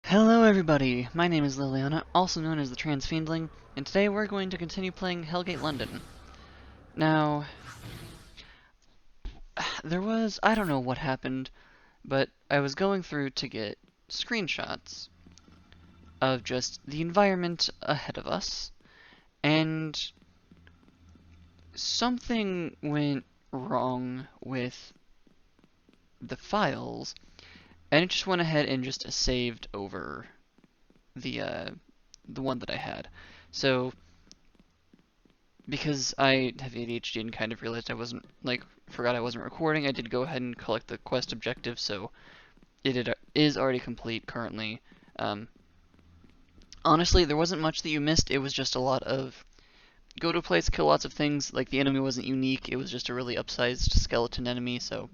Hello everybody, my name is Liliana, also known as the Trans Fiendling, and today we're going to continue playing Hellgate London. Now, I don't know what happened, but I was going through to get screenshots of just the environment ahead of us, and something went wrong with the files, and it just went ahead and just saved over the one that I had. So, because I have ADHD and kind of realized forgot I wasn't recording, I did go ahead and collect the quest objective, so it is already complete currently. Honestly, there wasn't much that you missed, it was just a lot of go to a place, kill lots of things. Like, the enemy wasn't unique, it was just a really upsized skeleton enemy, so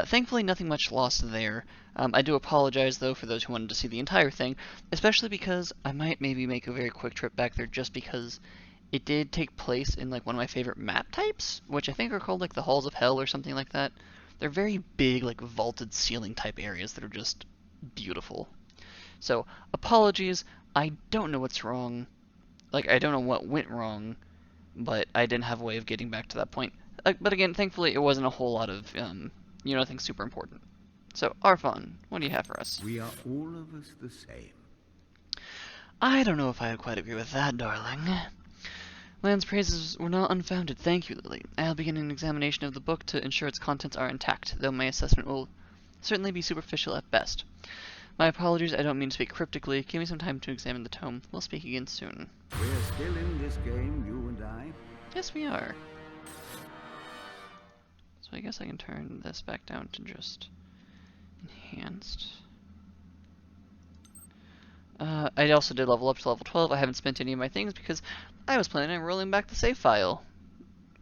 thankfully nothing much lost there. I do apologize, though, for those who wanted to see the entire thing, especially because I might maybe make a very quick trip back there just because it did take place in like one of my favorite map types, which I think are called like the Halls of Hell or something like that. They're very big, like vaulted ceiling type areas that are just beautiful. So, apologies, I don't know what's wrong. Like, I don't know what went wrong, but I didn't have a way of getting back to that point. But again, thankfully, it wasn't a whole lot of, nothing super important. So, Arfon, what do you have for us? We are all of us the same. I don't know if I quite agree with that, darling. Land's praises were not unfounded, thank you, Lily. I'll begin an examination of the book to ensure its contents are intact, though my assessment will certainly be superficial at best. My apologies, I don't mean to speak cryptically. Give me some time to examine the tome. We'll speak again soon. We're still in this game, you and I. Yes, we are. So I guess I can turn this back down to just enhanced. I also did level up to level 12. I haven't spent any of my things because I was planning on rolling back the save file.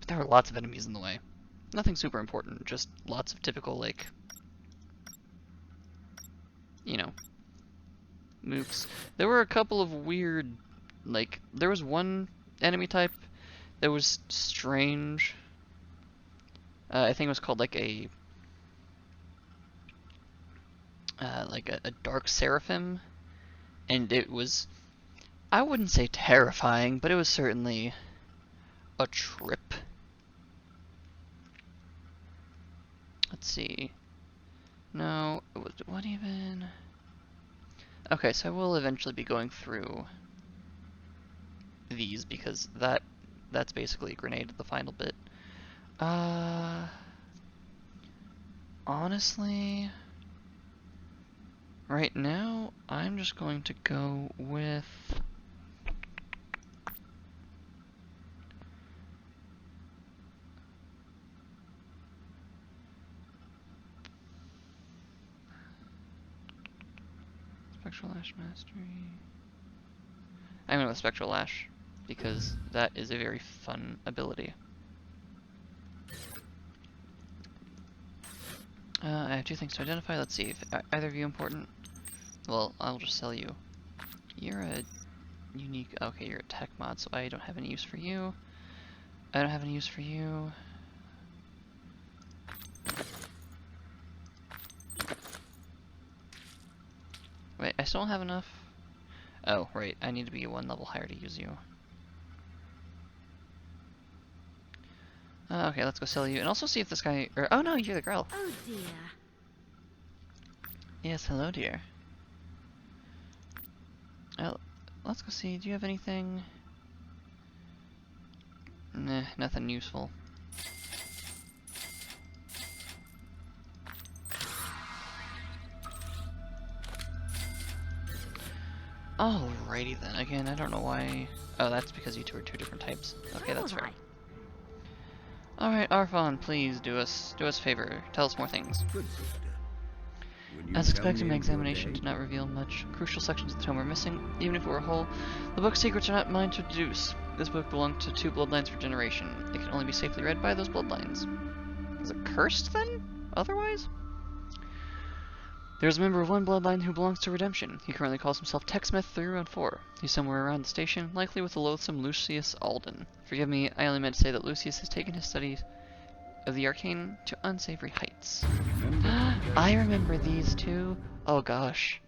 But there were lots of enemies in the way. Nothing super important, just lots of typical, like, mooks. There were a couple of weird, like, there was one enemy type that was strange. I think it was called, like, a dark seraphim. And it was, I wouldn't say terrifying, but it was certainly a trip. Let's see. No, what even? Okay, so I will eventually be going through these because that's basically a grenade at the final bit. Honestly, right now I'm just going to go with Spectral Lash Mastery. I'm going with Spectral Lash because that is a very fun ability. I have two things to identify. Let's see if either of you important. Well, I'll just sell you. You're a unique. Okay, you're a tech mod, so I don't have any use for you. I don't have any use for you. Wait, I still don't have enough. Oh, right. I need to be one level higher to use you. Okay, let's go sell you, and also see if this guy. Oh no, you're the girl. Oh dear. Yes, hello, dear. Oh, let's go see. Do you have anything? Nah, nothing useful. Alrighty then. Again, I don't know why. Oh, that's because you two are two different types. Okay, that's fair. Alright, Arfon, please do us a favor. Tell us more things. Good sister. As expected, my examination did not reveal much. Crucial sections of the tome are missing. Even if it were whole, the book's secrets are not mine to deduce. This book belonged to two bloodlines for generation. It can only be safely read by those bloodlines. Is it cursed, then? Otherwise? There's a member of one bloodline who belongs to Redemption. He currently calls himself Techsmith 314. He's somewhere around the station, likely with the loathsome Lucius Alden. Forgive me, I only meant to say that Lucius has taken his studies of the arcane to unsavory heights. I remember these two. Oh gosh.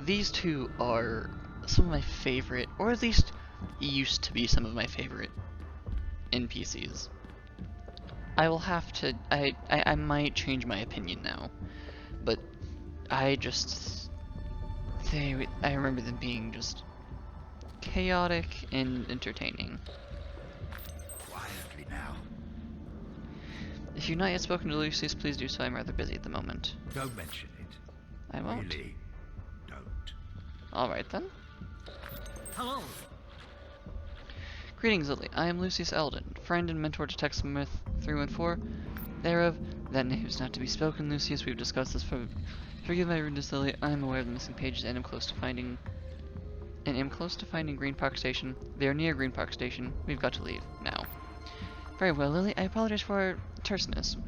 these two are some of my favorite, or at least used to be some of my favorite NPCs. I will have to, I might change my opinion now, but I remember them being just chaotic and entertaining. Quietly now. If you've not yet spoken to Lucius, please do so. I'm rather busy at the moment. Don't mention it. I won't. Really, don't. Alright then. Hello. Greetings, Lily. I am Lucius Eldon, friend and mentor to TechSmith 314. Thereof, that name is not to be spoken, Lucius. We've discussed this for. Forgive my rudeness, Lily. I am aware of the missing pages and am close to finding Green Park Station. They are near Green Park Station. We've got to leave now. Very well, Lily. I apologize for our terseness.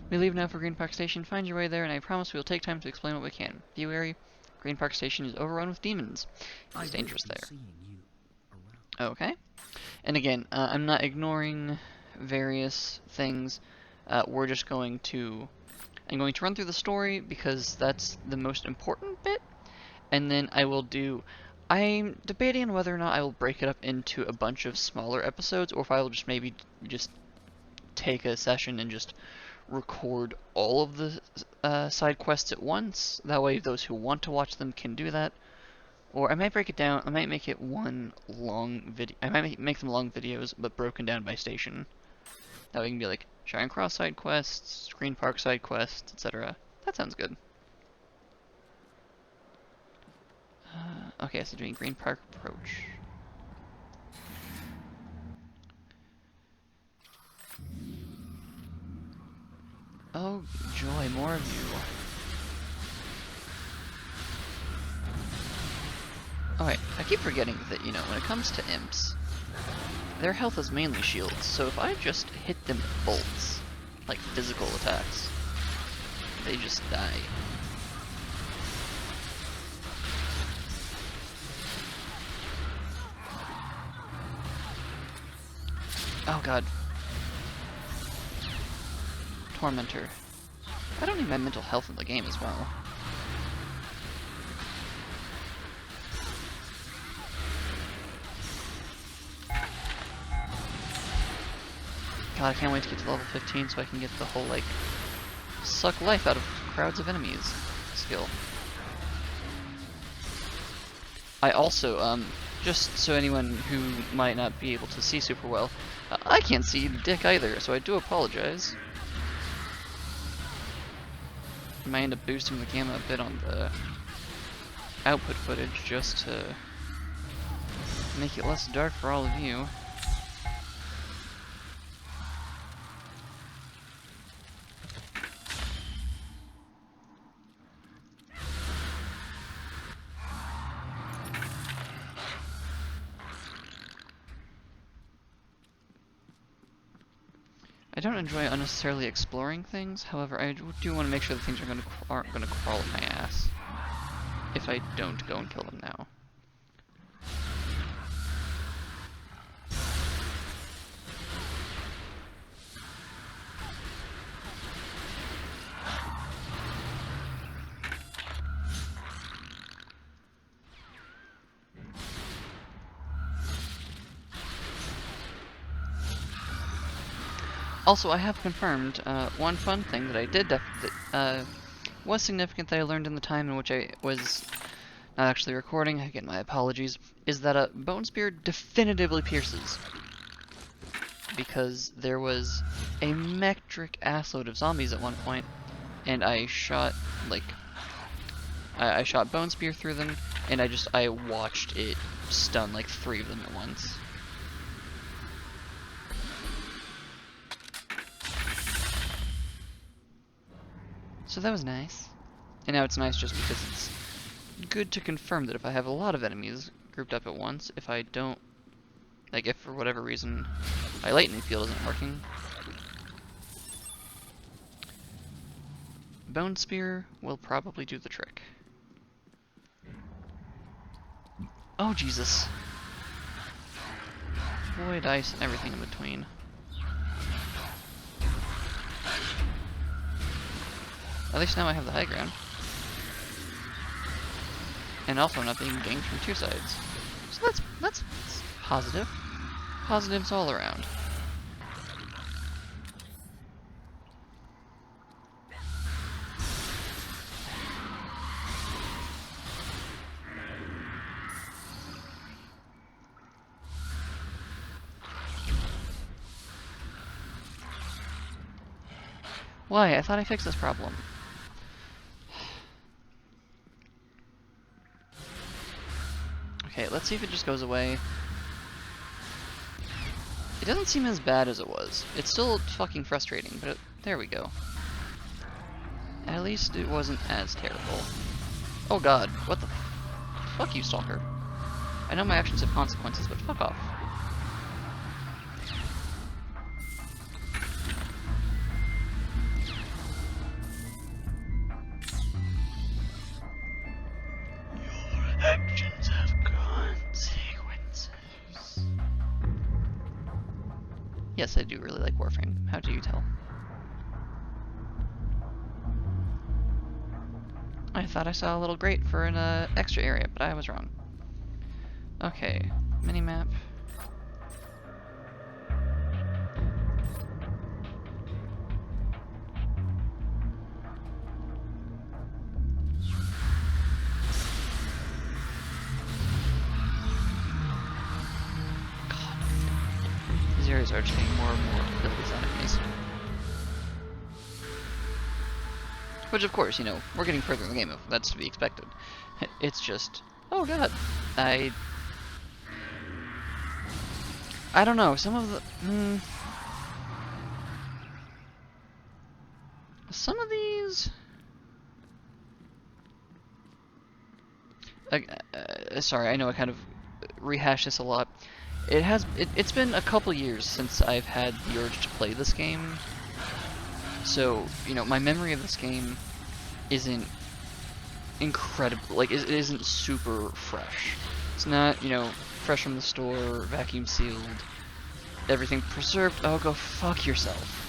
We leave now for Green Park Station. Find your way there, and I promise we will take time to explain what we can. Be wary. Green Park Station is overrun with demons. It's dangerous there. Okay. And again, I'm not ignoring various things. We're just going to... I'm going to run through the story because that's the most important bit. And then I will do... I'm debating on whether or not I will break it up into a bunch of smaller episodes, or if I will just maybe just take a session and just record all of the side quests at once. That way those who want to watch them can do that. Or I might break it down, I might make it one long video. I might make them long videos, but broken down by station. That way it can be like Charing Cross side quests, Green Park side quests, etc. That sounds good. Okay, so doing Green Park Approach. Oh joy, more of you. Alright, I keep forgetting that, you know, when it comes to imps, their health is mainly shields, so if I just hit them with bolts, like physical attacks, they just die. Oh god. Tormentor. I don't need my mental health in the game as well. God, I can't wait to get to level 15 so I can get the whole, like, suck life out of crowds of enemies skill. I also, just so anyone who might not be able to see super well, I can't see dick either, so I do apologize. I might end up boosting the gamma a bit on the output footage just to make it less dark for all of you. I don't enjoy unnecessarily exploring things, however, I do want to make sure that things aren't going to crawl at my ass if I don't go and kill them now. Also, I have confirmed one fun thing that I did that was significant that I learned in the time in which I was not actually recording. Again, my apologies. Is that Bone Spear definitively pierces, because there was a metric assload of zombies at one point, and I shot I shot Bone Spear through them, and I watched it stun like 3 of them at once. So that was nice. And now it's nice just because it's good to confirm that if I have a lot of enemies grouped up at once, if I don't, like if for whatever reason my lightning field isn't working, Bone Spear will probably do the trick. Oh Jesus. Void, ice, and everything in between. At least now I have the high ground. And also not being ganked from two sides. So that's positive. Positives all around. Why? I thought I fixed this problem. Okay, let's see if it just goes away. It doesn't seem as bad as it was. It's still fucking frustrating, but there we go. At least it wasn't as terrible. Oh god, what the fuck you, stalker. I know my actions have consequences, but fuck off. Your actions have consequences. Yes, I do really like Warframe. How do you tell? I thought I saw a little grate for an extra area, but I was wrong. Okay, minimap. God, these areas are just getting more and more abilities on enemies. Which, of course, you know, we're getting further in the game. That's to be expected. It's just, oh god, I don't know. Some of the some of these. Sorry, I know I kind of rehash this a lot. It's been a couple years since I've had the urge to play this game. So, you know, my memory of this game isn't incredible, like, it isn't super fresh. It's not, you know, fresh from the store, vacuum sealed, everything preserved. Oh, go fuck yourself.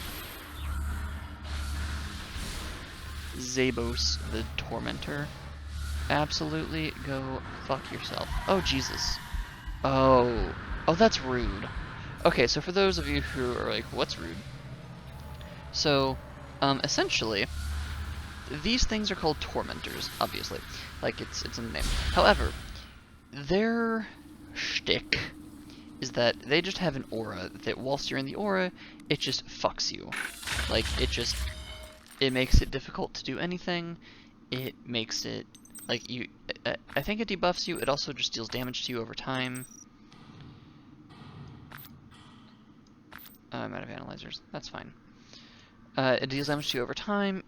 Zabos the Tormentor. Absolutely go fuck yourself. Oh, Jesus. Oh, that's rude. Okay, so for those of you who are like, what's rude? So, essentially, these things are called tormentors, obviously. Like, it's in the name. However, their shtick is that they just have an aura that whilst you're in the aura, it just fucks you. Like, it makes it difficult to do anything. It makes it, like, I think it debuffs you. It also just deals damage to you over time. I'm out of analyzers. That's fine. It deals damage to you over time.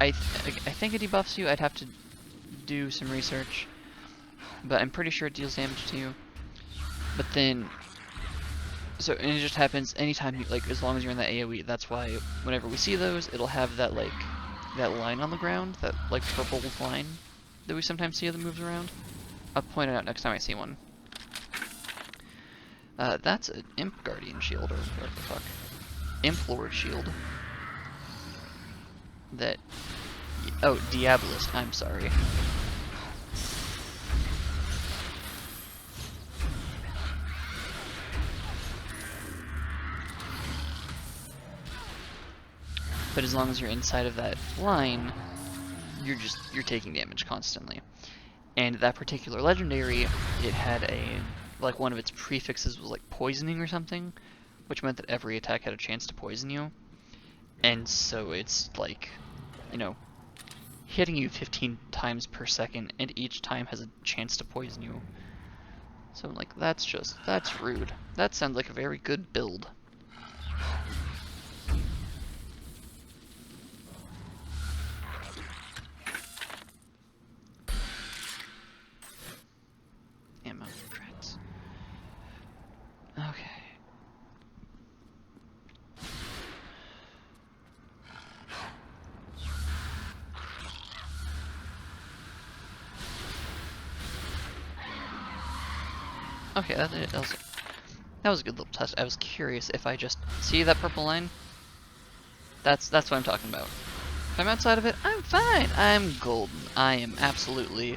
I think it debuffs you. I'd have to do some research, but I'm pretty sure it deals damage to you. But then, and it just happens anytime you, like, as long as you're in that AoE. That's why whenever we see those, it'll have that, like, that line on the ground, that, like, purple line that we sometimes see that moves around. I'll point it out next time I see one. That's an Imp Guardian shield, or what the fuck. Imp Lord shield. That... Oh, Diabolist, I'm sorry. But as long as you're inside of that line, you're taking damage constantly. And that particular legendary, it had like, one of its prefixes was like poisoning or something, which meant that every attack had a chance to poison you. And so it's like, you know, hitting you 15 times per second, and each time has a chance to poison you. So, like, that's rude. That sounds like a very good build. Ammo threats. Okay. Okay, that was a good little test. I was curious if I just see that purple line. That's what I'm talking about. If I'm outside of it, I'm fine. I'm golden. I am absolutely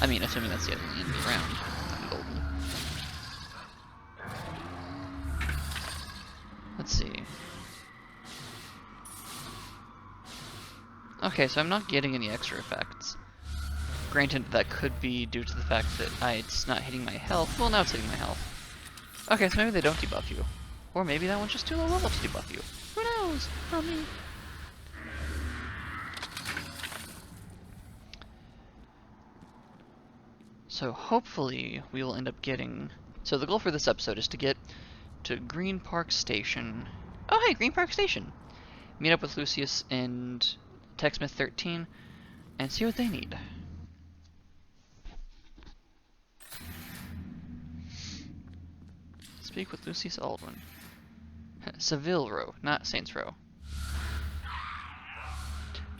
I mean, assuming that's the only enemy around. I'm golden. Let's see. Okay, so I'm not getting any extra effects. Granted, that could be due to the fact that it's not hitting my health. Well, now it's hitting my health. Okay, so maybe they don't debuff you. Or maybe that one's just too low level to debuff you. Who knows? Not me. So hopefully we will end up getting... So the goal for this episode is to get to Green Park Station. Oh hey, Green Park Station! Meet up with Lucius and TechSmith 13 and see what they need. Speak with Lucius Aldwin. Seville Row, not Saints Row.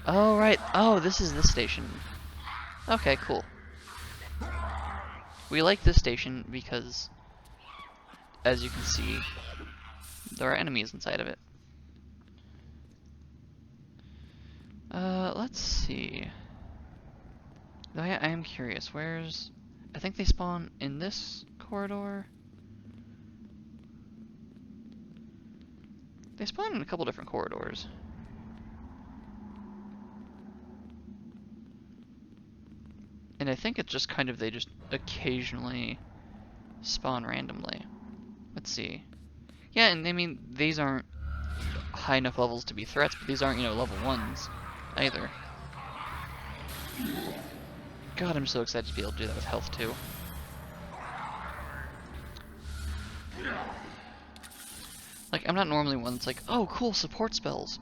Oh right, oh this is this station. Okay, cool. We like this station because, as you can see, there are enemies inside of it. Let's see. I am curious, where's... I think they spawn in this corridor. They spawn in a couple different corridors. And I think it's just kind of, they just occasionally spawn randomly. Let's see. Yeah, and I mean, these aren't high enough levels to be threats, but these aren't, you know, level 1s either. God, I'm so excited to be able to do that with health too. Like, I'm not normally one that's like, oh, cool, support spells.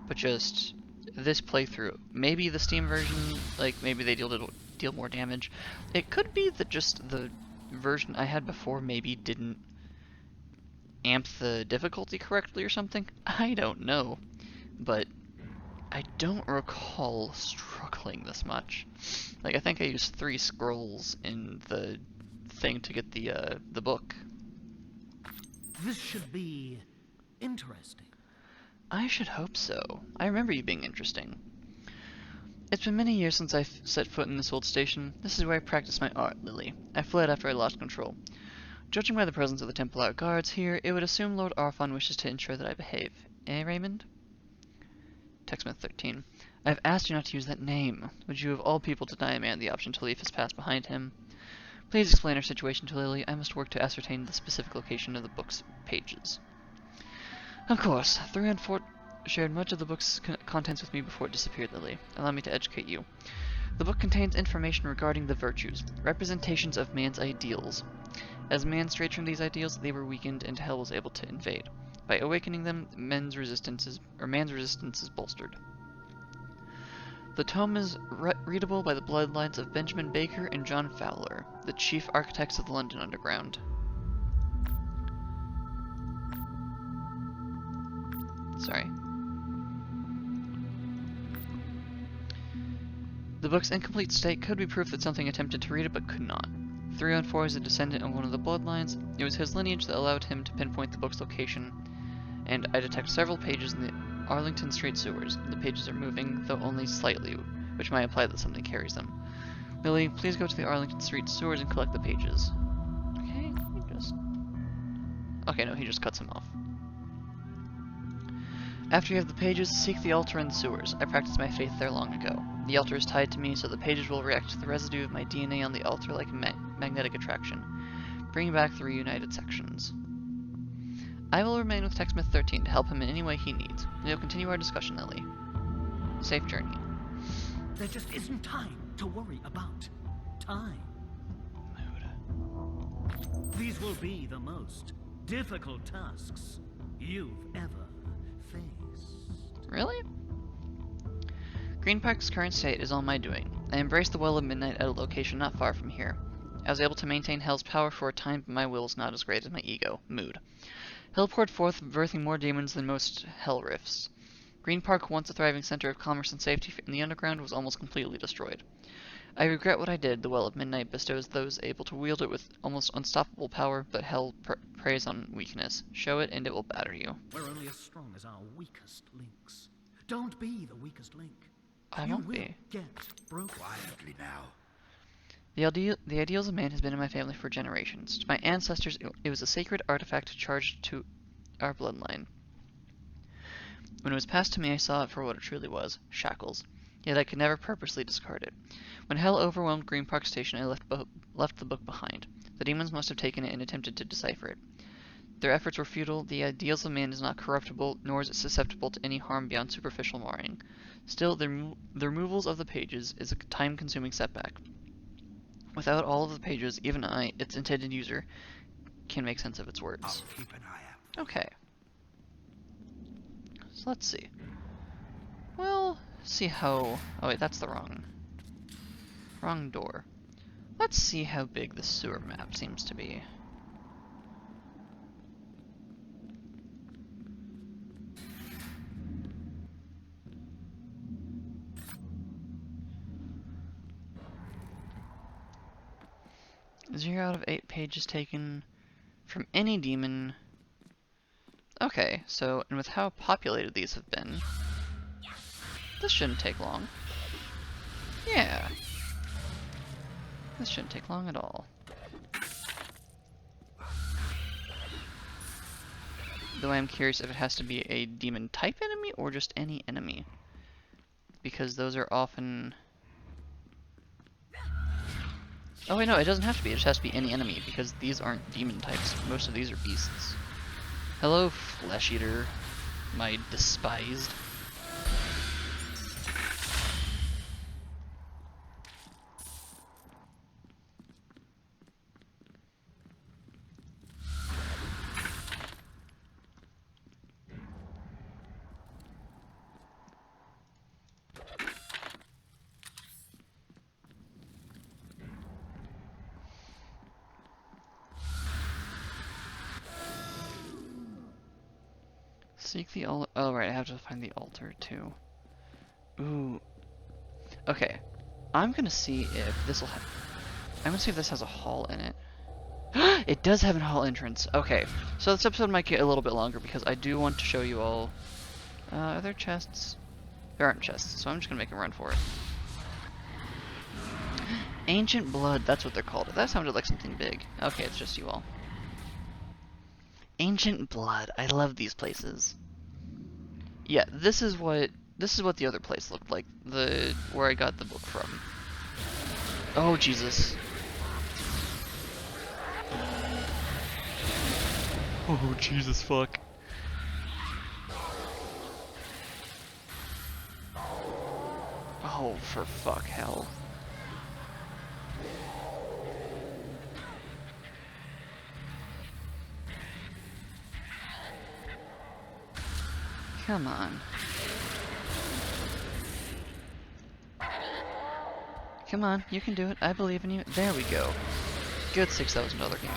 But just this playthrough. Maybe the Steam version, like, maybe they deal more damage. It could be that just the version I had before maybe didn't amp the difficulty correctly or something. I don't know. But I don't recall struggling this much. Like, I think I used 3 scrolls in the thing to get the book. This should be interesting. I should hope so. I remember you being interesting. It's been many years since I've set foot in this old station. This is where I practiced my art, Lily. I fled after I lost control. Judging by the presence of the Templar guards here, it would assume Lord Arfon wishes to ensure that I behave. Eh, Raymond? TechSmith 13. I've asked you not to use that name. Would you of all people deny a man the option to leave his past behind him? Please explain our situation to Lily. I must work to ascertain the specific location of the book's pages. Of course. 3 and 4 shared much of the book's contents with me before it disappeared, Lily. Allow me to educate you. The book contains information regarding the virtues, representations of man's ideals. As man strayed from these ideals, they were weakened and hell was able to invade. By awakening them, man's resistance is bolstered. The tome is readable by the bloodlines of Benjamin Baker and John Fowler, the chief architects of the London Underground. Sorry. The book's incomplete state could be proof that something attempted to read it but could not. 314 is a descendant of one of the bloodlines. It was his lineage that allowed him to pinpoint the book's location, and I detect several pages in the Arlington Street sewers. The pages are moving, though only slightly, which might imply that something carries them. Lily, please go to the Arlington Street sewers and collect the pages. Okay, let me just... Okay, no, he just cuts him off. After you have the pages, seek the altar in the sewers. I practiced my faith there long ago. The altar is tied to me, so the pages will react to the residue of my DNA on the altar like magnetic attraction, bringing back the reunited sections. I will remain with TechSmith 13 to help him in any way he needs. We'll continue our discussion, Lily. Safe journey. There just isn't time to worry about. Time. Mood. These will be the most difficult tasks you've ever faced. Really? Green Park's current state is all my doing. I embraced the Well of Midnight at a location not far from here. I was able to maintain Hell's power for a time, but my will is not as great as my ego. Mood. Hell poured forth, birthing more demons than most Hell rifts. Green Park, once a thriving center of commerce and safety in the underground, was almost completely destroyed. I regret what I did. The Well of Midnight bestows those able to wield it with almost unstoppable power, but Hell preys on weakness. Show it and it will batter you. We're only as strong as our weakest links. Don't be the weakest link. I won't be. Get broken. Quietly now. The ideals of man has been in my family for generations. To my ancestors, it was a sacred artifact charged to our bloodline. When it was passed to me, I saw it for what it truly was, shackles. Yet I could never purposely discard it. When hell overwhelmed Green Park Station, I left the book behind. The demons must have taken it and attempted to decipher it. Their efforts were futile. The ideals of man is not corruptible, nor is it susceptible to any harm beyond superficial marring. Still, the removals of the pages is a time-consuming setback. Without all of the pages, even I, its intended user, can make sense of its I'll words. keep an eye out. Okay. So let's see. Well, see how... Oh wait, that's the wrong door. Let's see how big the sewer map seems to be. Zero out of 8 pages taken from any demon. Okay, so, and with how populated these have been, this shouldn't take long. Yeah. This shouldn't take long at all. Though I am curious if it has to be a demon type enemy or just any enemy. Because those are often... Oh wait, no, it doesn't have to be. It just has to be any enemy, because these aren't demon types. Most of these are beasts. Hello, Flesh Eater, my despised. Seek the altar. Oh, right, I have to find the altar, too. Ooh. Okay. I'm gonna see if this will have... I'm gonna see if this has a hall in it. It does have a hall entrance. Okay. So this episode might get a little bit longer because I do want to show you all... are there chests? There aren't chests, so I'm just gonna make him run for it. Ancient Blood, that's what they're called. That sounded like something big. Okay, it's just you all. Ancient Blood. I love these places. Yeah, this is what the other place looked like. Where I got the book from. Oh Jesus. Oh Jesus fuck. Oh, for fuck hell. Come on. Come on, you can do it. I believe in you. There we go. Good 6,000 other game.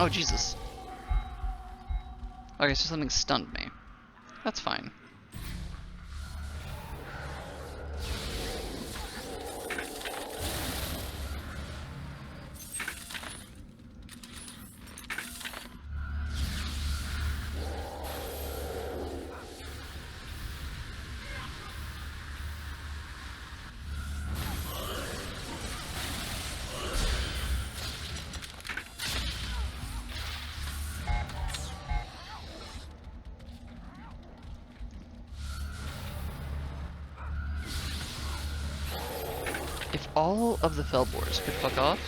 Oh, Jesus. Okay, so something stunned me. That's fine. If all of the Felbors could fuck off,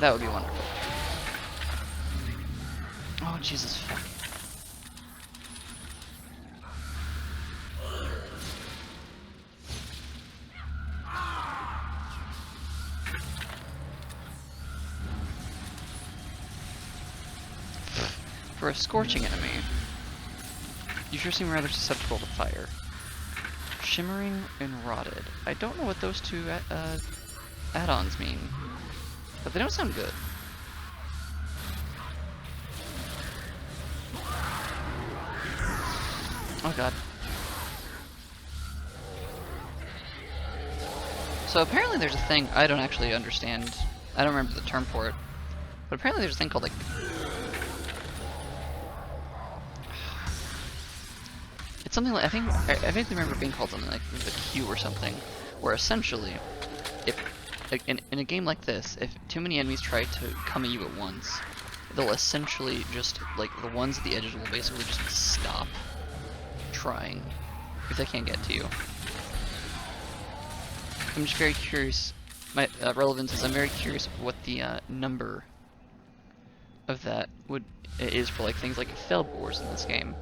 that would be wonderful. Oh, Jesus, fuck. For a scorching enemy, you sure seem rather susceptible to fire. Shimmering and Rotted. I don't know what those two add-ons mean, but they don't sound good. Oh god. So apparently there's a thing, I don't actually understand, I don't remember the term for it, but apparently there's a thing called like... It's something like, I think I vaguely remember it being called something like the Q or something, where essentially, if in a game like this, if too many enemies try to come at you at once, they'll essentially just, like, the ones at the edges will basically just stop trying if they can't get to you. I'm just very curious. My relevance is I'm very curious what the number of that is for, like, things like Felbors in this game.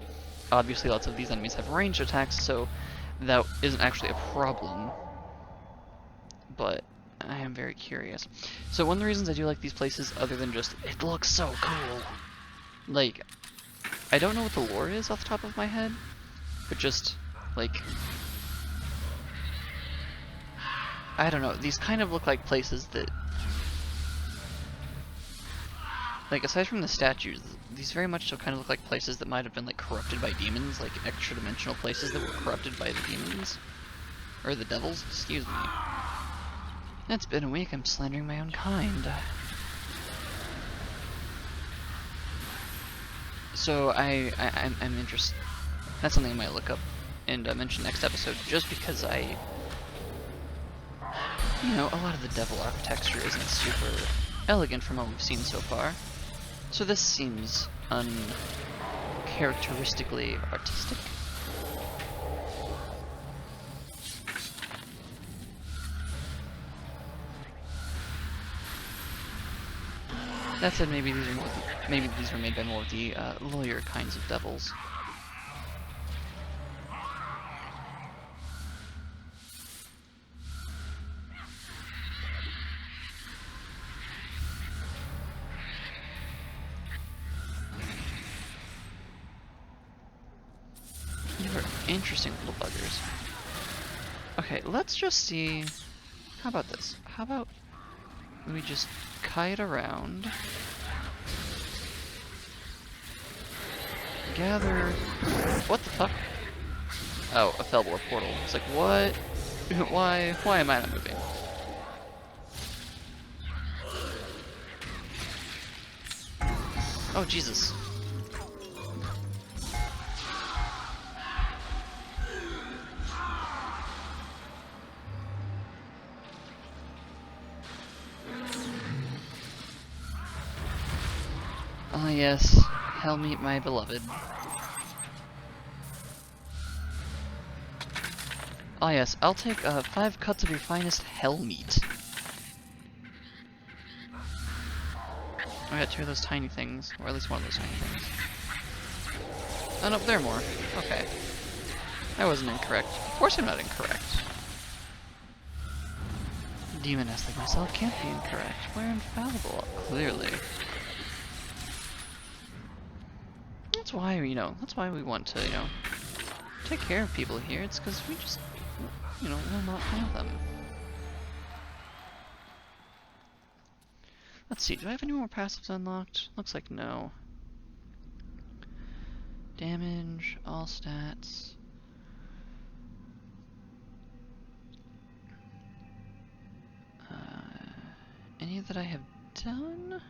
Obviously, lots of these enemies have ranged attacks, so that isn't actually a problem. But I am very curious. So one of the reasons I do like these places, other than just it looks so cool, like, I don't know what the lore is off the top of my head, but just like, I don't know, these kind of look like places that, like, aside from the statues, these very much so kind of look like places that might have been, like, corrupted by demons, like extra-dimensional places that were corrupted by the demons. Or the devils, excuse me. It's been a week, I'm slandering my own kind. So I'm interested, that's something I might look up and mention next episode, just because you know, a lot of the devil architecture isn't super elegant from what we've seen so far. So this seems uncharacteristically artistic. That said, maybe these were made by more of the lawyer kinds of devils. You are interesting little buggers. Okay, let's just see. How about this? How about we just kite around, gather. What the fuck? Oh, a Felbor portal. It's like, what? Why am I not moving? Oh, Jesus. Ah, yes. Hell meet my beloved. Ah, yes. I'll take 5 cuts of your finest hell meat. I got 2 of those tiny things, or at least one of those tiny things. Oh, no, there are more. Okay. I wasn't incorrect. Of course I'm not incorrect. Demoness like myself can't be incorrect. We're infallible, clearly. That's why, you know, that's why we want to, you know, take care of people here. It's because we just, you know, will not have them. Let's see, do I have any more passives unlocked? Looks like no. Damage, all stats. Any that I have done?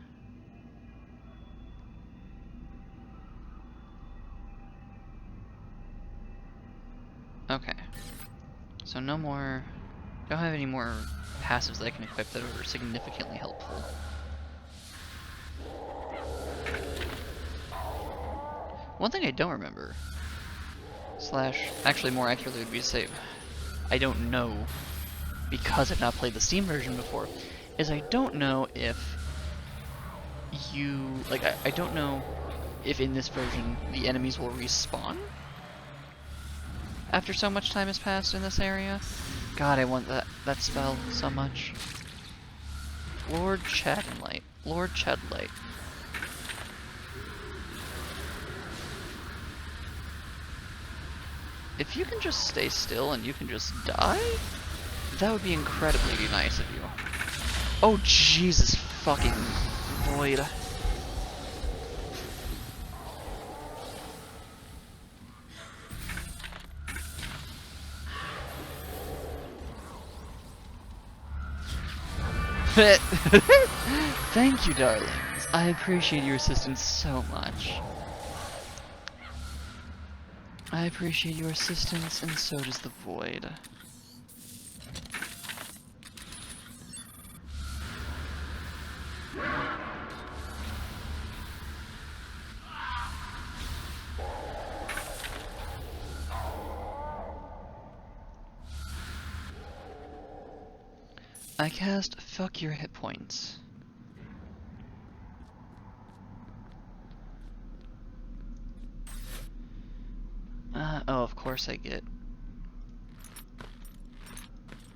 Okay. So no more... Don't have any more passives that I can equip that are significantly helpful. One thing I don't remember, slash, actually more accurately would be to say, I don't know, because I've not played the Steam version before, is I don't know if you, like, I don't know if in this version the enemies will respawn after so much time has passed in this area. God, I want that spell so much. Lord Chadlight. Lord Chadlight. If you can just stay still and you can just die, that would be incredibly nice of you. Oh, Jesus fucking void. Thank you, darlings. I appreciate your assistance so much. I appreciate your assistance, and so does the void. I cast fuck your hit points. Oh, of course I get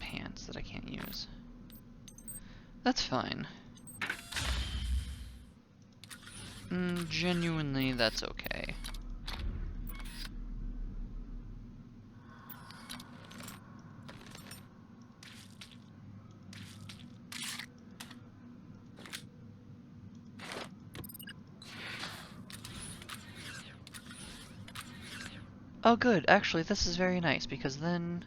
pants that I can't use. That's fine. Genuinely, that's okay. Oh good, actually this is very nice, because then...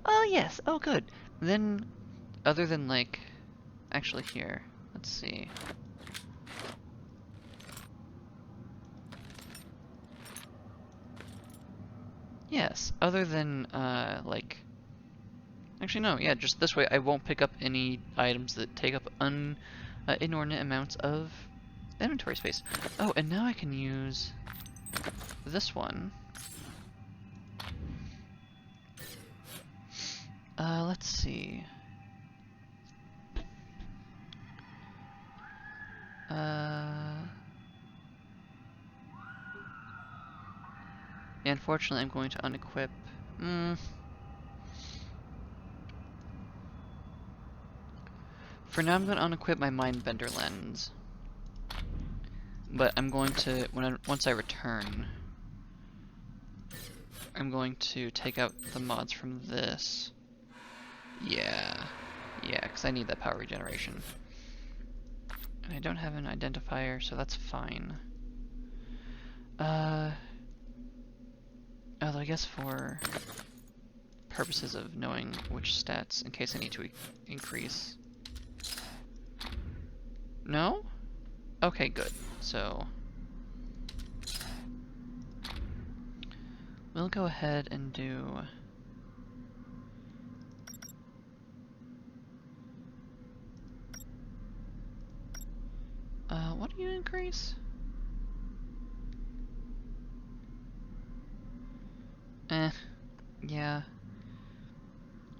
Oh yes, oh good. Then, other than like... Actually here, let's see. Yes, other than, like... Actually no, yeah, just this way I won't pick up any items that take up inordinate amounts of inventory space. Oh, and now I can use... this one. Let's see. Yeah, unfortunately I'm going to unequip. For now I'm going to unequip my Mindbender lens. But I'm going to, once I return, I'm going to take out the mods from this. Yeah, because I need that power regeneration. And I don't have an identifier, so that's fine. Although I guess for purposes of knowing which stats, in case I need to increase. No? Okay, good. So we'll go ahead and do... what do you increase? Yeah.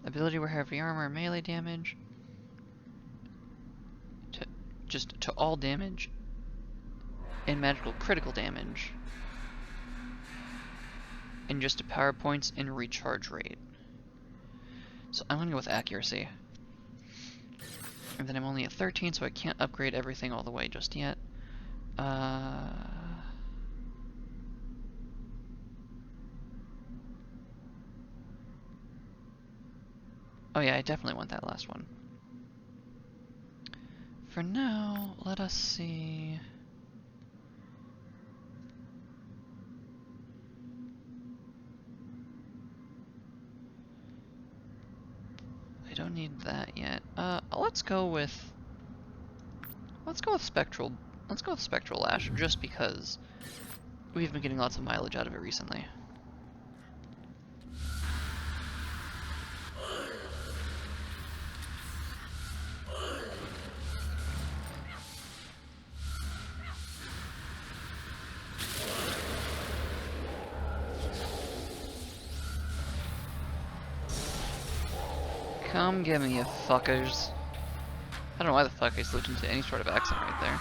Ability where heavy armor, melee damage. Just to all damage. And magical critical damage. And just to power points and recharge rate. So I'm gonna go with accuracy. And then I'm only at 13, so I can't upgrade everything all the way just yet. Oh yeah, I definitely want that last one. For now, let us see... I don't need that yet. Let's go with spectral. Let's go with spectral lash, just because we've been getting lots of mileage out of it recently. Come get me, you fuckers. I don't know why the fuck I slipped into any sort of accent right there.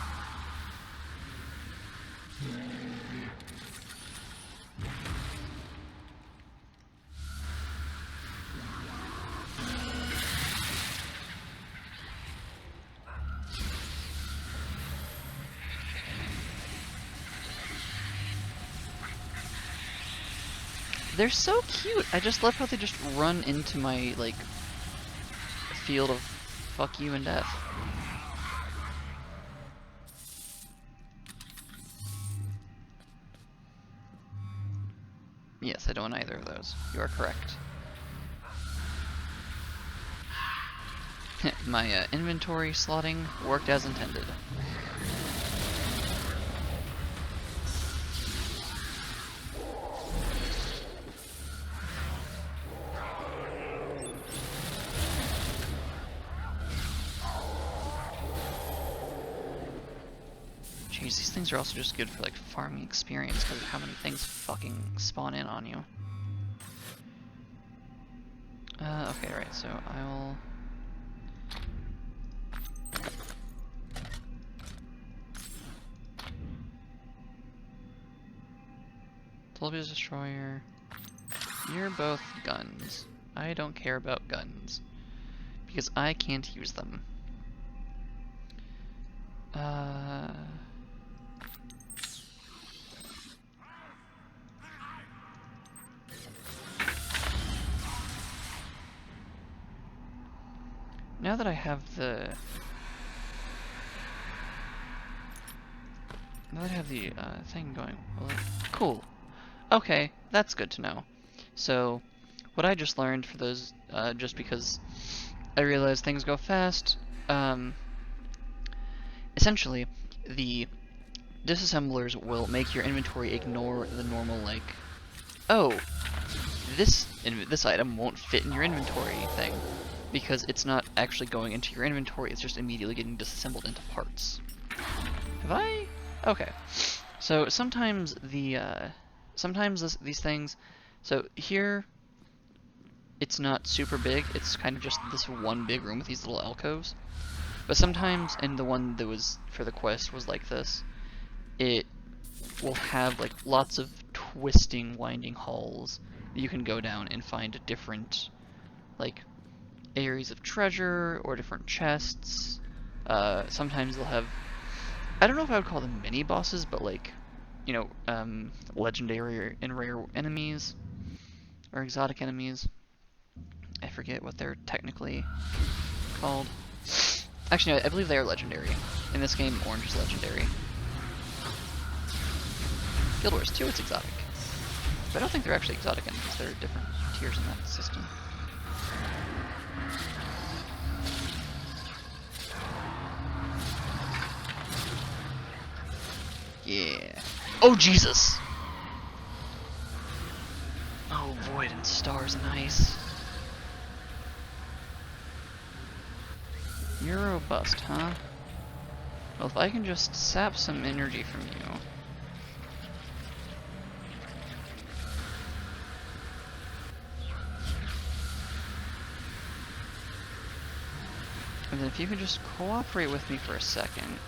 They're so cute! I just love how they just run into my, like, field of fuck you and death. Yes, I don't want either of those. You are correct. My inventory slotting worked as intended. Jeez, these things are also just good for like farming experience because of how many things fucking spawn in on you. Okay, right, so I'll... Torpedo Destroyer. You're both guns. I don't care about guns. Because I can't use them. Now that I have the... thing going, well, cool. Okay, that's good to know. So, what I just learned for those, just because I realized things go fast, essentially, the disassemblers will make your inventory ignore the normal, like, oh, this item won't fit in your inventory thing, because it's not actually going into your inventory, it's just immediately getting disassembled into parts. Have I? Okay. So sometimes these things, so here, it's not super big, it's kind of just this one big room with these little alcoves. But sometimes, and the one that was for the quest was like this, it will have like lots of twisting, winding halls that you can go down and find different, like, areas of treasure or different chests. Sometimes they'll have, I don't know if I would call them mini bosses, but like, you know, legendary and rare enemies or exotic enemies. I forget what they're technically called. Actually, no, I believe they are legendary. In this game, orange is legendary. Guild Wars 2, it's exotic. But I don't think they're actually exotic enemies, there are different tiers in that system. Yeah. Oh, Jesus! Oh, Void and Stars and Ice. You're robust, huh? Well, if I can just sap some energy from you... And then if you could just cooperate with me for a second...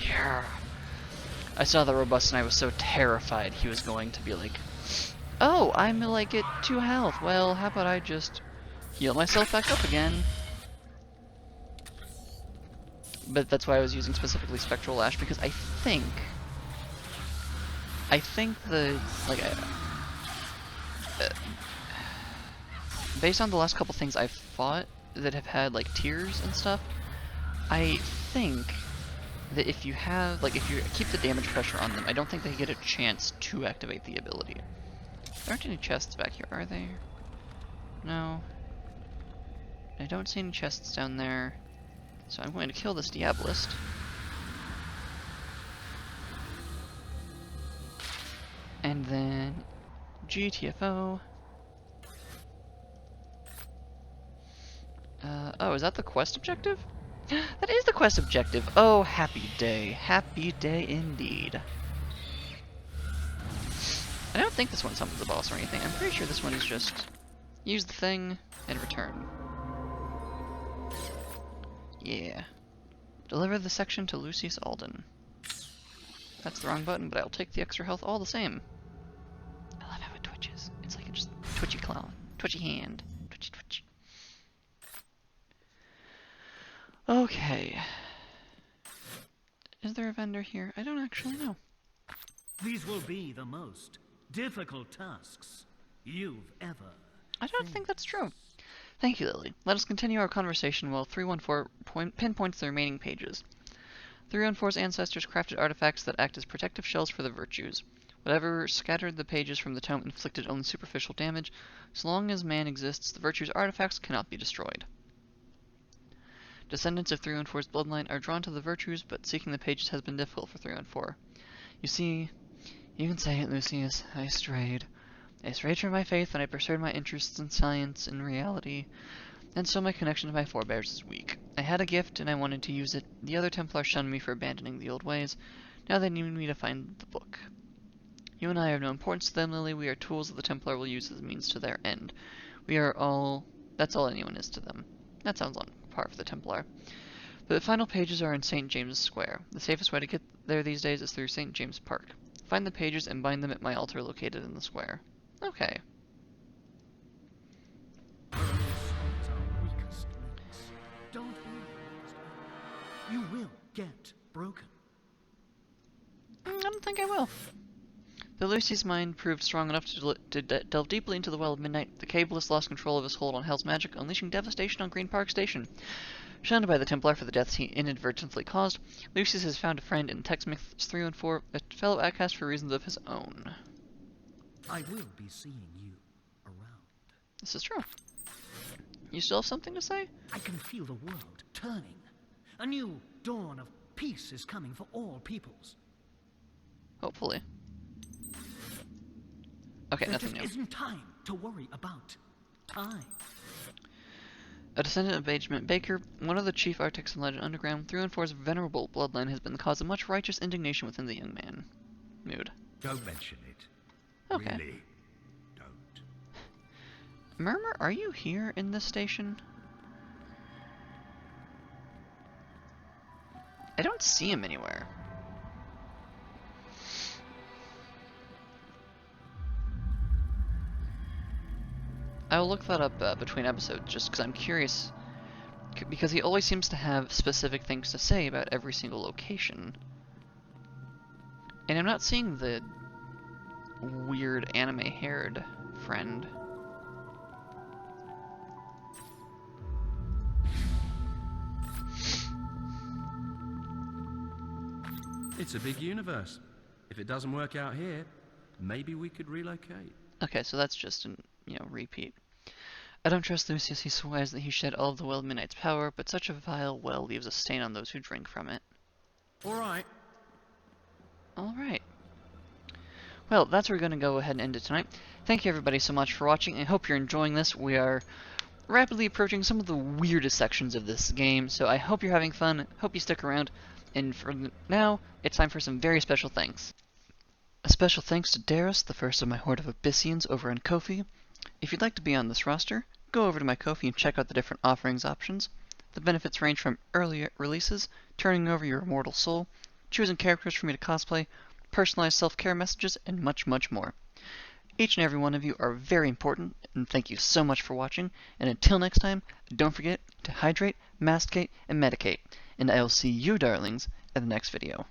Yeah. I saw the robust and I was so terrified he was going to be like, oh, I'm like at 2 health. Well, how about I just heal myself back up again? But that's why I was using specifically Spectral Lash, because I think the, like, based on the last couple things I've fought that have had, like, tiers and stuff, I think that if you have, like, if you keep the damage pressure on them, I don't think they get a chance to activate the ability. There aren't any chests back here, are there? No. I don't see any chests down there. So I'm going to kill this Diabolist. And then GTFO. Oh, is that the quest objective? That is the quest objective! Oh, happy day. Happy day indeed. I don't think this one summons the boss or anything. I'm pretty sure this one is just use the thing and return. Yeah. Deliver the section to Lucius Alden. That's the wrong button, but I'll take the extra health all the same. I love how it twitches. It's like a just twitchy claw. Twitchy hand. Twitchy twitch. Okay. Is there a vendor here? I don't actually know. These will be the most difficult tasks you've ever I don't think that's true. Thank you, Lily. Let us continue our conversation while 314 pinpoints the remaining pages. 314's ancestors crafted artifacts that act as protective shells for the virtues. Whatever scattered the pages from the tome inflicted only superficial damage. So long as man exists, the virtues' artifacts cannot be destroyed. Descendants of 314's bloodline are drawn to the virtues, but seeking the pages has been difficult for 314. You see, you can say it, Lucius. I strayed. I strayed from my faith, and I pursued my interests in science and reality, and so my connection to my forebears is weak. I had a gift, and I wanted to use it. The other Templars shunned me for abandoning the old ways. Now they need me to find the book. You and I are of no importance to them, Lily. We are tools that the Templar will use as a means to their end. We are all... That's all anyone is to them. That sounds on par for the Templar. The final pages are in St. James's Square. The safest way to get there these days is through St. James Park. Find the pages and bind them at my altar located in the square. Okay. Don't be. You will get broken. I don't think I will. Though Lucy's mind proved strong enough to delve deeply into the Well of Midnight, the Cabalist lost control of his hold on Hell's magic, unleashing devastation on Green Park Station. Shunned by the Templar for the deaths he inadvertently caused, Lucius has found a friend in Tex-Myths 314, a fellow outcast for reasons of his own. I will be seeing you around. This is true. You still have something to say? I can feel the world turning. A new dawn of peace is coming for all peoples. Hopefully. Okay, There nothing just new. isn't time to worry about time. A descendant of Benjamin Baker, one of the chief architects in Legend Underground, 314's venerable bloodline has been the cause of much righteous indignation within the young man. Mood. Don't mention it. Okay. Really, don't. Murmur, are you here in this station? I don't see him anywhere. I will look that up between episodes, just because I'm curious. Because he always seems to have specific things to say about every single location. And I'm not seeing the weird anime-haired friend. It's a big universe. If it doesn't work out here, maybe we could relocate. Okay, so that's just an, repeat. I don't trust Lucius. He swears that he shed all of the Well of Midnight's power, but such a vile well leaves a stain on those who drink from it. Alright. Alright. Well, that's where we're going to go ahead and end it tonight. Thank you everybody so much for watching. I hope you're enjoying this. We are rapidly approaching some of the weirdest sections of this game, so I hope you're having fun. Hope you stick around. And for now, it's time for some very special thanks. A special thanks to Darius, the first of my horde of Abyssians over on Ko-fi. If you'd like to be on this roster, go over to my Ko-fi and check out the different offerings options. The benefits range from early releases, turning over your immortal soul, choosing characters for me to cosplay, personalized self-care messages, and much, much more. Each and every one of you are very important, and thank you so much for watching. And until next time, don't forget to hydrate, masticate, and medicate. And I'll see you, darlings, in the next video.